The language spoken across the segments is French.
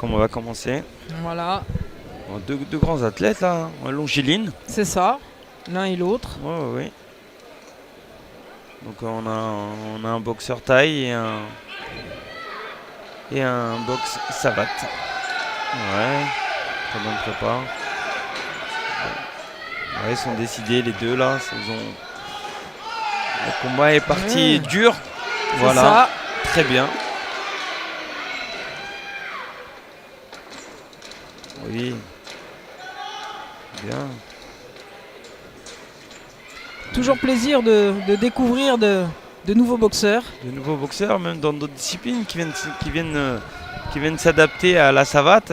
comme on va commencer. Voilà, Bon, deux grands athlètes là, hein, longiligne. c'est ça, l'un et l'autre. Ouais, ouais, ouais. Donc on a un boxeur taille et un box savate. Ouais, très bonne prépa. Ouais, ils sont décidés les deux là. Le combat est parti dur. Voilà, Ça. très bien. Oui. Bien. Toujours plaisir de découvrir de nouveaux boxeurs. De nouveaux boxeurs, même dans d'autres disciplines, qui viennent s'adapter à la savate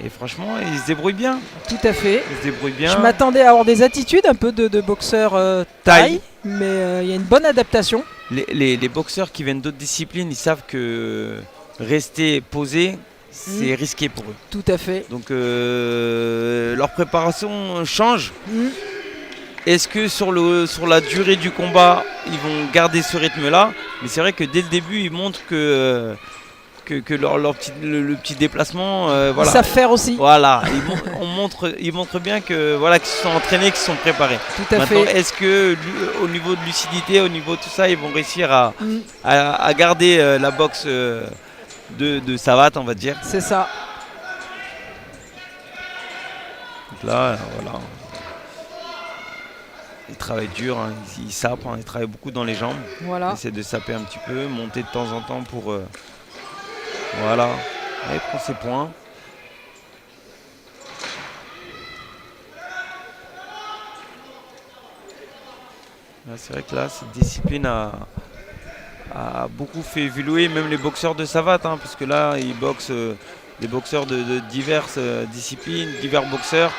et franchement, ils se débrouillent bien. Tout à fait. Ils se débrouillent bien. Je m'attendais à avoir des attitudes un peu de boxeurs taille, mais il y a une bonne adaptation. Les boxeurs qui viennent d'autres disciplines, ils savent que rester posé, c'est risqué pour eux. Tout à fait. Donc leur préparation change. Est-ce que sur la durée du combat, ils vont garder ce rythme-là? Mais c'est vrai que dès le début, ils montrent que le petit déplacement, voilà. Ils savent faire aussi. Voilà, ils montrent bien que voilà, qu'ils se sont entraînés, qu'ils se sont préparés. Tout à Maintenant, fait. est-ce que au niveau de lucidité, au niveau de tout ça, ils vont réussir à garder la boxe de savate, on va dire. C'est ça. Donc là, voilà. Ils travaillent dur, hein, ils sapent, hein, ils travaillent beaucoup dans les jambes. Voilà. Ils essaient de saper un petit peu, monter de temps en temps pour... voilà. Et il prend ses points. Là, c'est vrai que là, cette discipline a beaucoup fait évoluer même les boxeurs de savate, hein, parce que là, ils boxent des boxeurs de diverses disciplines, divers boxeurs.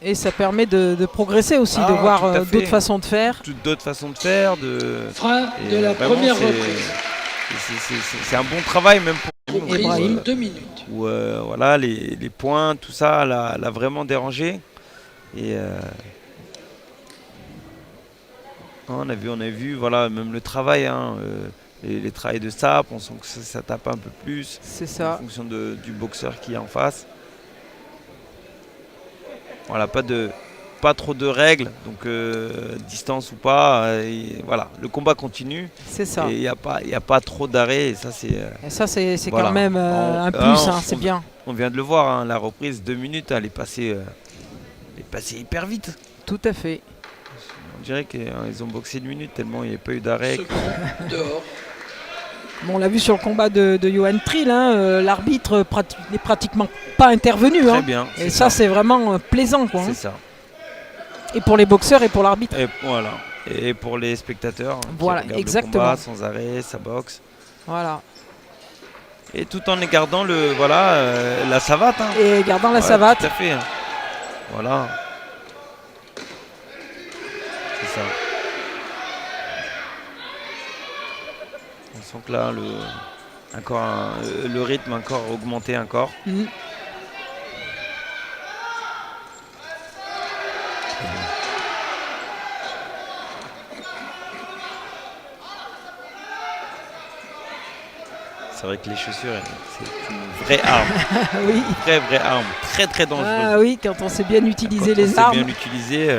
Et ça permet de progresser aussi, de tout à voir fait. d'autres façons de faire. D'autres façons de faire. Frein de la première reprise. C'est un bon travail même pour Reprise 2 minutes. où voilà, les points, tout ça l'a vraiment dérangé. Et on a vu voilà, même le travail, hein, les travails de sape, on sent que ça tape un peu plus. C'est ça. En fonction du boxeur qui est en face. Voilà, pas trop de règles, donc distance ou pas, voilà, le combat continue. C'est ça. Et il n'y a pas trop d'arrêts, et ça c'est... Et ça c'est voilà. quand même un plus, hein, c'est bien. On vient de le voir, hein, la reprise 2 minutes, elle est passée hyper vite. Tout à fait. On dirait qu'ils ont boxé 1 minute tellement il n'y a pas eu d'arrêt. Dehors. Bon, on l'a vu sur le combat de Johan Trill, hein, l'arbitre n'est pratiquement pas intervenu. Très hein. bien. Et ça c'est vraiment plaisant, quoi. C'est Hein. ça. Et pour les boxeurs et pour l'arbitre. Et voilà. Et pour les spectateurs, hein, Voilà, qui regardent exactement. le combat sans arrêt, ça boxe. Voilà. Et tout en gardant la savate. Hein. Et gardant la Ouais, savate. Tout à fait. Hein. Voilà. C'est ça. On sent que là, le rythme encore augmenté encore. C'est vrai que les chaussures, c'est une vraie arme. Oui. Une vraie arme. Très très dangereuse. Ah oui, quand on sait bien utiliser les Quand on armes. sait bien l'utiliser,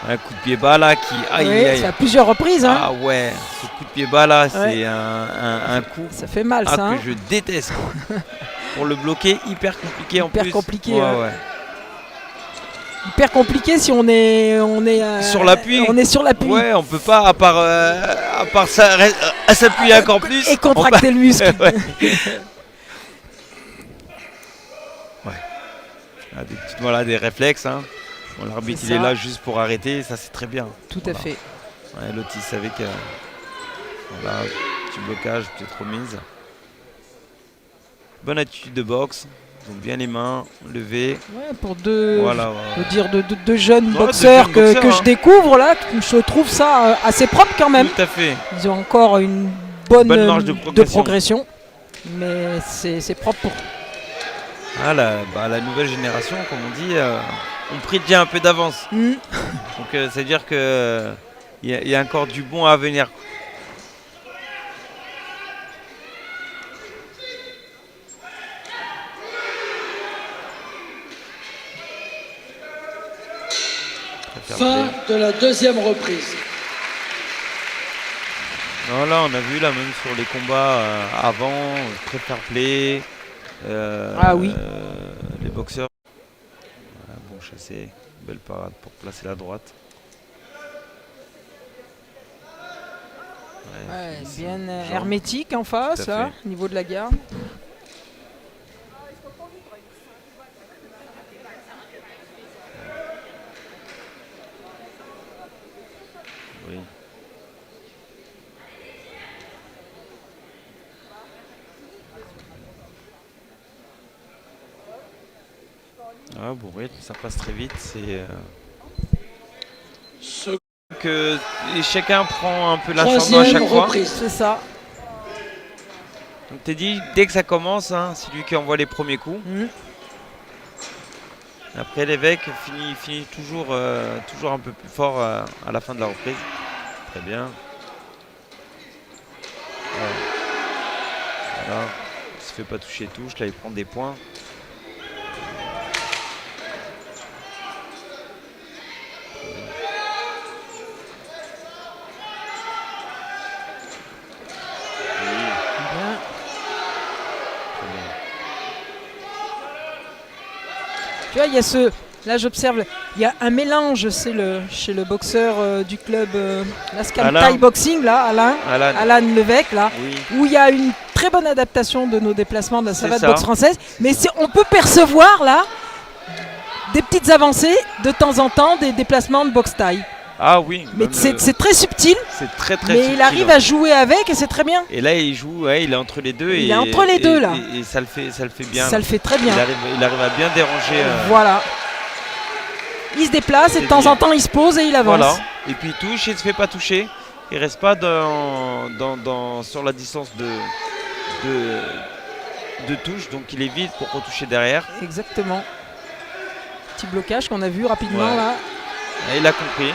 un coup de pied bas là qui... Aïe, Oui, aïe. c'est à plusieurs reprises. Hein. Ah ouais, ce coup de pied bas là, Ouais. c'est un coup Ça fait mal, ça. Hein. que je déteste. Quoi. Pour le bloquer, hyper compliqué en plus. Hyper compliqué, Ouais, ouais. ouais. Hyper compliqué si on est Sur l'appui. On est sur l'appui. Ouais, on peut pas, à part ça, à s'appuyer encore plus. Et contracter le muscle. Ouais. Ouais. Ah, des réflexes. Hein. Bon, l'arbitre C'est il est ça. là juste pour arrêter, ça c'est très bien. Tout Voilà. à fait. Ouais, l'autre il savait que voilà, petit blocage, petite remise. Bonne attitude de boxe, donc bien les mains levées. Ouais, pour deux, Voilà, je veux dire deux jeunes Ouais, boxeurs deux jeunes que boxeurs, je hein. découvre là, je trouve ça assez propre quand même. Tout à fait. Ils ont encore une bonne marge de progression. Mais c'est propre pour. Ah, la nouvelle génération, comme on dit, ont pris déjà un peu d'avance. Donc c'est-à-dire que il y a encore du bon à venir. fair Fin play. de la deuxième reprise. Non, là, on a vu, là, même sur les combats avant, très fair play. Ah oui. Les boxeurs. Voilà, bon chassé. Belle parade pour placer la droite. Ouais, finissant. bien Jambe. hermétique en face, Tout à là, fait. au niveau de la garde. Oui. Ah, bon rythme, ça passe très vite. C'est Ce que et chacun prend un peu l'ascendant à troisième chaque fois. reprise. C'est ça. Donc t'es dit, dès que ça commence, hein, c'est lui qui envoie les premiers coups. Mm. Après l'évêque finit toujours, toujours un peu plus fort à la fin de la reprise. Très bien. Voilà. Il se fait pas toucher touche, là il prend des points. Bien. Très bien. Tu vois, il y a ce. Là, j'observe, il y a un mélange chez le boxeur du club Lascam Alain. Thai Boxing, là, Alan, Alan Levesque, là, oui. où il y a une très bonne adaptation de nos déplacements de la C'est savate ça. boxe française. Mais on peut percevoir, là, des petites avancées, de temps en temps, des déplacements de boxe thaï. Ah oui. Mais même, c'est très subtil, c'est très très mais subtil, il arrive ouais. à jouer avec et c'est très bien. Et là il joue, ouais, il est entre les deux. Il et, est entre les deux, là. Et ça le fait bien. Ça là. le fait très bien. Il arrive à bien déranger. Voilà. Il se déplace et de C'est temps bien. en temps il se pose et il avance. Voilà. Et puis il touche, il se fait pas toucher. Il reste pas sur la distance de touche, donc il évite pour retoucher derrière. Exactement. Petit blocage qu'on a vu rapidement Ouais. là. Et il a compris. Ouais.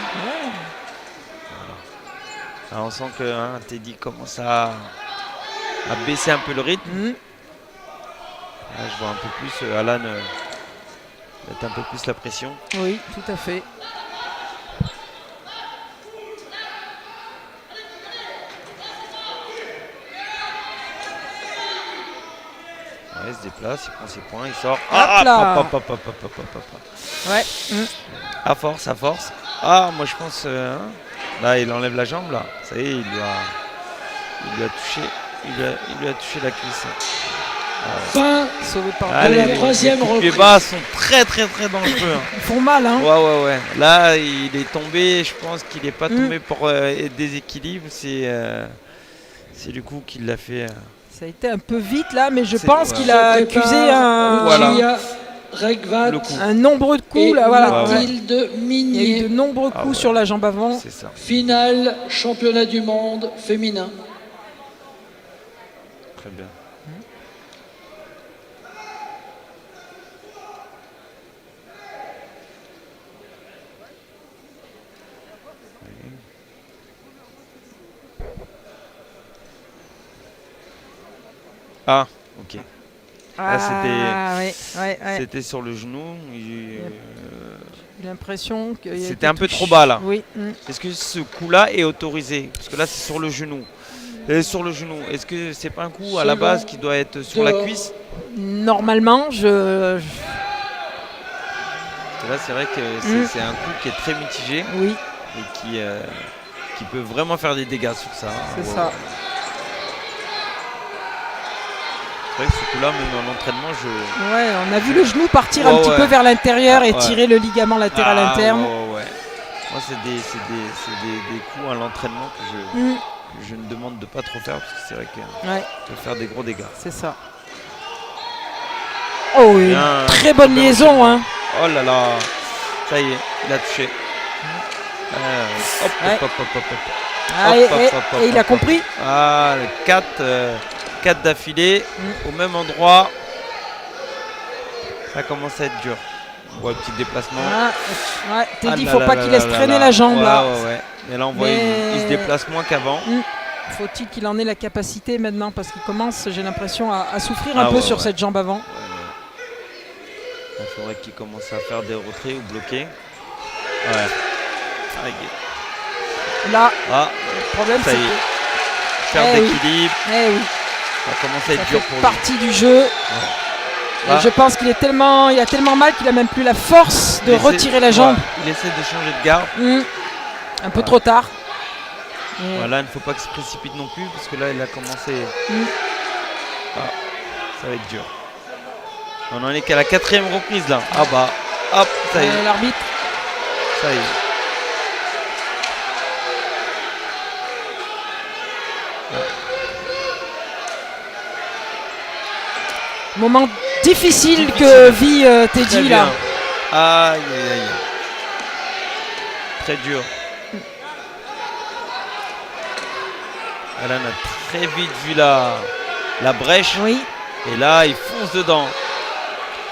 Alors, on sent que Teddy commence à baisser un peu le rythme. Mm. Là, je vois un peu plus Alan mettre un peu plus la pression. Oui, tout à fait. Ouais, il se déplace, il prend ses points, il sort. là. Hop. Ouais. Mm. À force. Ah, moi je pense. Là, il enlève la jambe, là. Ça y est, il lui a touché. Il lui a touché la cuisse. Fin Sauvé par Allez, la les troisième coups de pied reprise. bas sont très dangereux. hein. Ils font mal, hein. Ouais. Là, il est tombé. Je pense qu'il n'est pas Mm. tombé pour déséquilibre. C'est du coup qu'il l'a fait. Ça a été un peu vite là, mais je C'est- pense ouais. qu'il a Se accusé prépare Voilà. Lucia Regvat Le coup. un nombreux de coups et là, voilà. Ouais, ouais. Mathilde Il y a eu de Minier. nombreux coups ouais. sur la jambe avant. C'est ça. Finale championnat du monde féminin. Très bien. Ah, ok. Ouais. C'était sur le genou. J'ai l'impression que. C'était un peu trop bas, là. Oui. Mm. Est-ce que ce coup-là est autorisé? Parce que là, c'est sur le genou. Sur le genou. Est-ce que c'est pas un coup à la Selon base qui doit être sur la dehors. cuisse? Normalement, Parce que là, c'est vrai que c'est un coup qui est très mitigé oui, et qui peut vraiment faire des dégâts sur ça. c'est Ouais, ça. ouais. C'est vrai que ce coup-là, même en entraînement, Ouais, on a vu le genou partir un Ouais, petit ouais. peu vers l'intérieur et Ouais. tirer le ligament latéral interne. Ouais. Moi, c'est des coups à l'entraînement que Mm. je ne demande de pas trop faire parce que c'est vrai que Ouais, ça peut faire des gros dégâts. c'est ça. Oh, une Bien, très bonne bien liaison, hein. Oh là là, ça y est, il a touché. Hop. Ah, et il a compris. Ah, 4 d'affilée au même endroit. Ça commence à être dur. Ouais, petit déplacement. Ouais, t'es dit, là faut là pas là qu'il là laisse là traîner là. la jambe là. Ouais. Et là, on voit, Mais- il se déplace moins qu'avant. Faut-il qu'il en ait la capacité maintenant parce qu'il commence, j'ai l'impression, à souffrir Ah un peu ouais, sur ouais. cette jambe avant. Il faudrait qu'il commence à faire des retraits ou bloquer. Ouais. Là, Ah, le problème, ça c'est y est. que Perte Eh oui. d'équilibre. oui, Ça commence à ça être fait dur pour lui. partie du jeu. Et Ah. je pense qu'il est tellement, il a tellement mal qu'il a même plus la force de Il essaie- retirer la jambe. voilà, il essaie de changer de garde. Un peu trop tard. Mais- Voilà, il ne faut pas qu'il se précipite non plus parce que là il a commencé. Ah, ça va être dur. On en est qu'à la 4e reprise là. Ah bah, hop, ça y est, L'arbitre. ça y est. Moment difficile Difficile. que vit Très Teddy bien. là. Aïe aïe aïe. Très dur. Alan a très vite vu la brèche Oui. et là il fonce dedans.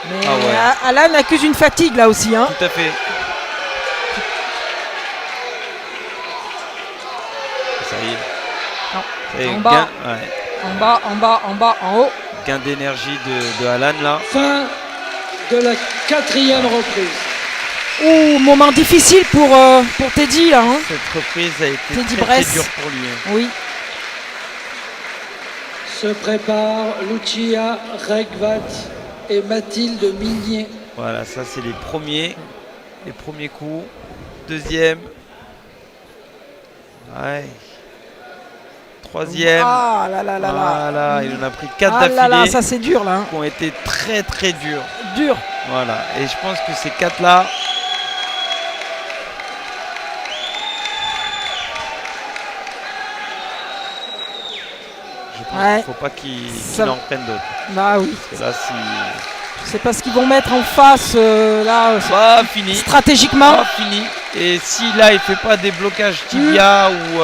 Mais Ah ouais. Alan accuse une fatigue là aussi. Hein. Tout à fait. Ça y est. Non. Ça y est, En bas. gain, ouais, En bas, en bas, en bas, en haut. gain d'énergie de Alan là. Fin de la 4e reprise. Ouh, moment difficile pour Teddy là. Hein. Cette reprise a été Teddy très Bress. dure pour lui. Hein. Oui. Se préparent Lucia Regvat et Mathilde Mignet. Voilà, ça c'est les premiers coups. Deuxième. Ouais. Troisième. Ah là là là là. Voilà, il en a pris 4 Ah là là, d'affilée ça c'est dur là. Hein. qui ont été très très durs. Dur. Voilà, et je pense que ces 4 là. Je pense Ouais. qu'il ne faut pas qu'il Ça- en prenne d'autres. Bah oui. Parce que là, si. C'est pas ce qu'ils vont mettre en face là Bah, fini. stratégiquement. Ah, fini. Et si là il fait pas des blocages tibia ou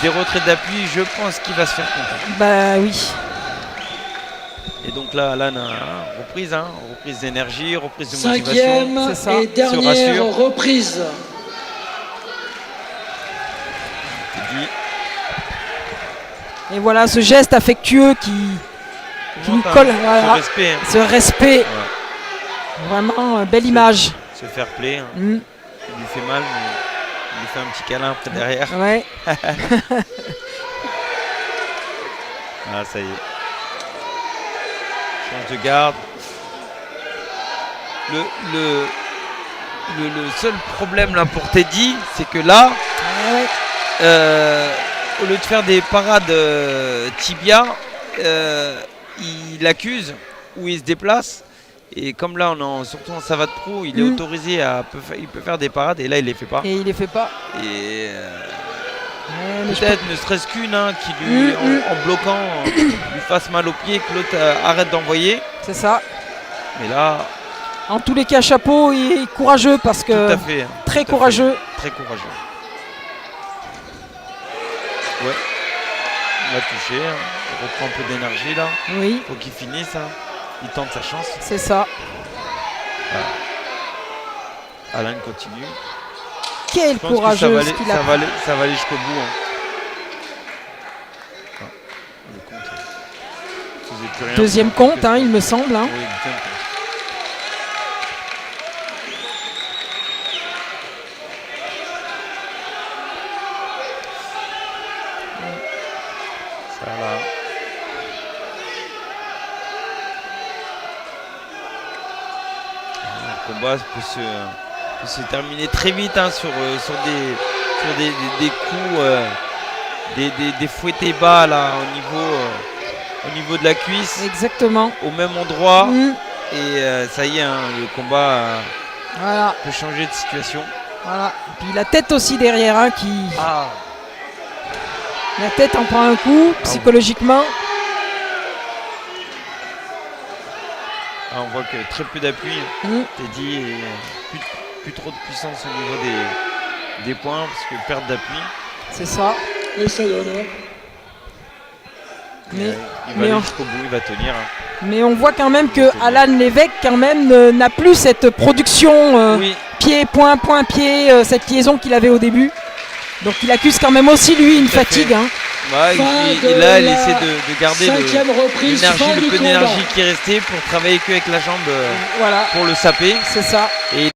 des retraits d'appui, je pense qu'il va se faire compter. Bah oui. Et donc là, Alan a reprise, hein, reprise d'énergie, reprise de motivation. 5e c'est ça. et dernière rassure. reprise. Teddy. Et voilà ce geste affectueux qui nous Monte, colle. hein, Voilà. ce respect. Hein. Ce respect. Ouais. Vraiment belle image. Se faire play. Hein. Mm. Il lui fait mal, mais il lui fait un petit câlin après derrière. Ouais. Ah, ça y est. Change de garde. Le seul problème là pour Teddy, c'est que là, Ouais. au lieu de faire des parades tibia, il accuse ou il se déplace. Et comme là, surtout en savate pro, il est autorisé il peut faire des parades et là, il les fait pas. Et il les fait pas. Et Ouais, mais je peut-être ne serait-ce qu'une qui lui, en bloquant, lui fasse mal aux pieds, que l'autre arrête d'envoyer. C'est ça. Mais là, En tous les cas, chapeau et courageux parce tout que à fait. Hein, très tout à courageux. fait, très courageux. Ouais. Il va toucher. Hein. Il reprend un peu d'énergie là. Oui, Faut qu'il finisse. Hein. Il tente sa chance. c'est ça. Alan continue. Quel Je pense que courageux ce qu'il a. ça va aller jusqu'au bout. Hein. Ah, le compte. Faisait plus rien. Deuxième compte, hein, il me semble. Hein. Oui, deuxième compte. Ça va. Le combat peut se terminer très vite hein, sur des coups, des fouettés bas là, au niveau de la cuisse, Exactement. au même endroit. Mm. Et ça y est, hein, le combat Voilà, peut changer de situation. voilà. Puis la tête aussi derrière, hein, qui. Ah, La tête en prend un coup psychologiquement. on voit que très peu d'appui. Mm. Teddy et plus trop de puissance au niveau des points parce que perte d'appui. C'est ça. Et ça donne. Mais, Il va mais aller on- jusqu'au bout, il va tenir. Hein. mais on voit quand même que Alan Lévesque quand même n'a plus cette production Oui, pied, point, point, pied, cette liaison qu'il avait au début. Donc il accuse quand même aussi lui une Tout à fatigue. fait. Hein. bah, Fin il de là, il la essaie de garder 5e reprise, l'énergie, fin le du peu combat. d'énergie qui est resté pour travailler qu'avec la jambe Voilà, pour le saper. c'est ça. Et